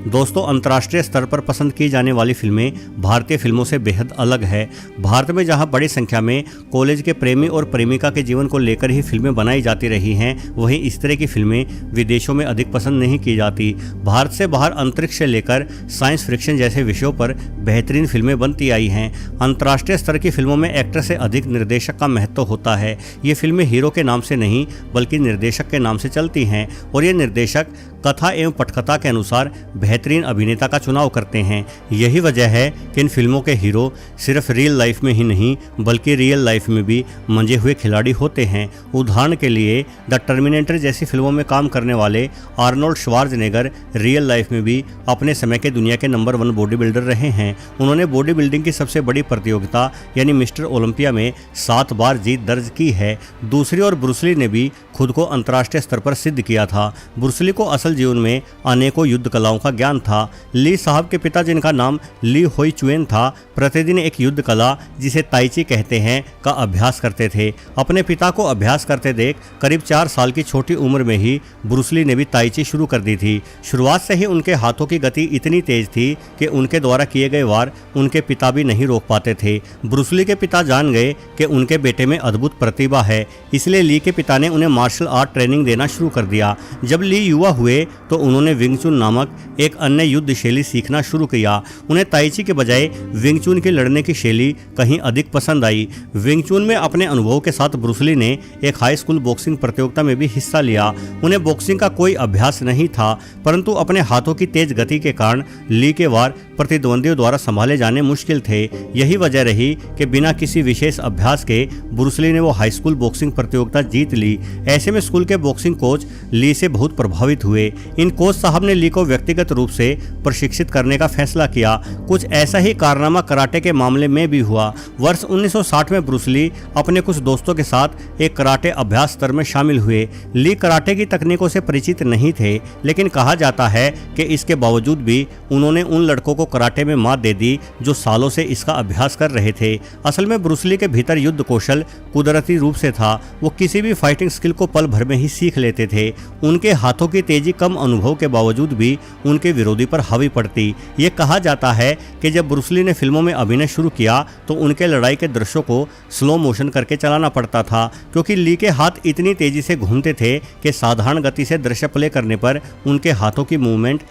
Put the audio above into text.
दोस्तों, अंतर्राष्ट्रीय स्तर पर पसंद की जाने वाली फिल्में भारतीय फिल्मों से बेहद अलग है। भारत में जहां बड़ी संख्या में कॉलेज के प्रेमी और प्रेमिका के जीवन को लेकर ही फिल्में बनाई जाती रही हैं, वहीं इस तरह की फिल्में विदेशों में अधिक पसंद नहीं की जाती। भारत से बाहर अंतरिक्ष से लेकर साइंस फिक्शन जैसे विषयों पर बेहतरीन फिल्में बनती आई हैं। अंतर्राष्ट्रीय स्तर की फिल्मों में एक्टर से अधिक निर्देशक का महत्व होता है। ये फिल्में हीरो के नाम से नहीं बल्कि निर्देशक के नाम से चलती हैं और ये निर्देशक कथा एवं पटकथा के अनुसार बेहतरीन अभिनेता का चुनाव करते हैं। यही वजह है कि इन फिल्मों के हीरो सिर्फ रियल लाइफ में ही नहीं बल्कि रियल लाइफ में भी मंजे हुए खिलाड़ी होते हैं। उदाहरण के लिए द टर्मिनेटर जैसी फिल्मों में काम करने वाले आर्नोल्ड श्वार्ज़नेगर रियल लाइफ में भी अपने समय के दुनिया के नंबर 1 बॉडी बिल्डर रहे हैं। उन्होंने बॉडी बिल्डिंग की सबसे बड़ी प्रतियोगिता यानी मिस्टर ओलंपिया में 7 बार जीत दर्ज की है। दूसरी ओर ब्रूस ली ने भी खुद को अंतर्राष्ट्रीय स्तर पर सिद्ध किया था। ब्रूस ली को असल जीवन में अनेकों युद्ध कलाओं का ज्ञान था। ली साहब के पिता, जिनका नाम ली होई चुएन था, प्रतिदिन एक युद्ध कला जिसे ताइची कहते हैं का अभ्यास करते थे। अपने पिता को अभ्यास करते देख करीब 4 साल की छोटी उम्र में ही ब्रूस ली ने भी ताइची शुरू कर दी थी। शुरुआत से ही उनके हाथों की गति इतनी तेज थी कि उनके द्वारा किए गए वार उनके पिता भी नहीं रोक पाते थे। ब्रूस ली के पिता जान गए कि उनके बेटे में अद्भुत प्रतिभा है, इसलिए ली के पिता ने उन्हें मार्शल आर्ट ट्रेनिंग देना शुरू कर दिया। जब ली युवा हुए तो उन्होंने विंग चुन नामक एक अन्य युद्ध शैली सीखना शुरू किया। उन्हें ताइची के बजाय विंग चुन की लड़ने की शैली कहीं अधिक पसंद आई। विंग चुन में अपने अनुभव के साथ ब्रूस ली ने एक हाई स्कूल बॉक्सिंग प्रतियोगिता में भी हिस्सा लिया। उन्हें बॉक्सिंग का कोई अभ्यास नहीं था, परंतु अपने हाथों की तेज गति के कारण ली के वार प्रतिद्वंदियों द्वारा संभाले जाने मुश्किल थे। यही वजह रही कि बिना किसी विशेष अभ्यास के ब्रूस ली ने वो हाई स्कूल बॉक्सिंग प्रतियोगिता जीत ली। ऐसे में स्कूल के बॉक्सिंग कोच ली से बहुत प्रभावित हुए। इन कोच साहब ने ली को व्यक्तिगत रूप से प्रशिक्षित करने का फैसला किया। कुछ ऐसा ही कारनामा कराटे के मामले में भी हुआ। वर्ष 1960 में ब्रूस ली अपने कुछ दोस्तों के साथ एक कराटे अभ्यास स्तर में शामिल हुए। ली कराटे की तकनीकों से परिचित नहीं थे, लेकिन कहा जाता है कि इसके बावजूद भी उन्होंने उन लड़कों को कराटे में मात दे दी जो सालों से इसका अभ्यास कर रहे थे। असल में ब्रूस ली के भीतर युद्ध कौशल कुदरती रूप से था। वो किसी भी फाइटिंग स्किल को पल भर में ही सीख लेते थे। उनके हाथों की तेजी कम अनुभव के बावजूद भी उनके विरोधी पर हावी पड़ती। ये कहा जाता है कि जब ब्रूस ली ने फिल्मों में अभिनय शुरू किया तो उनके लड़ाई के दृश्यों को स्लो मोशन करके चलाना पड़ता था, क्योंकि ली के हाथ इतनी तेजी से घूमते थे कि साधारण गति से दृश्य प्ले करने पर उनके हाथों की मूवमेंट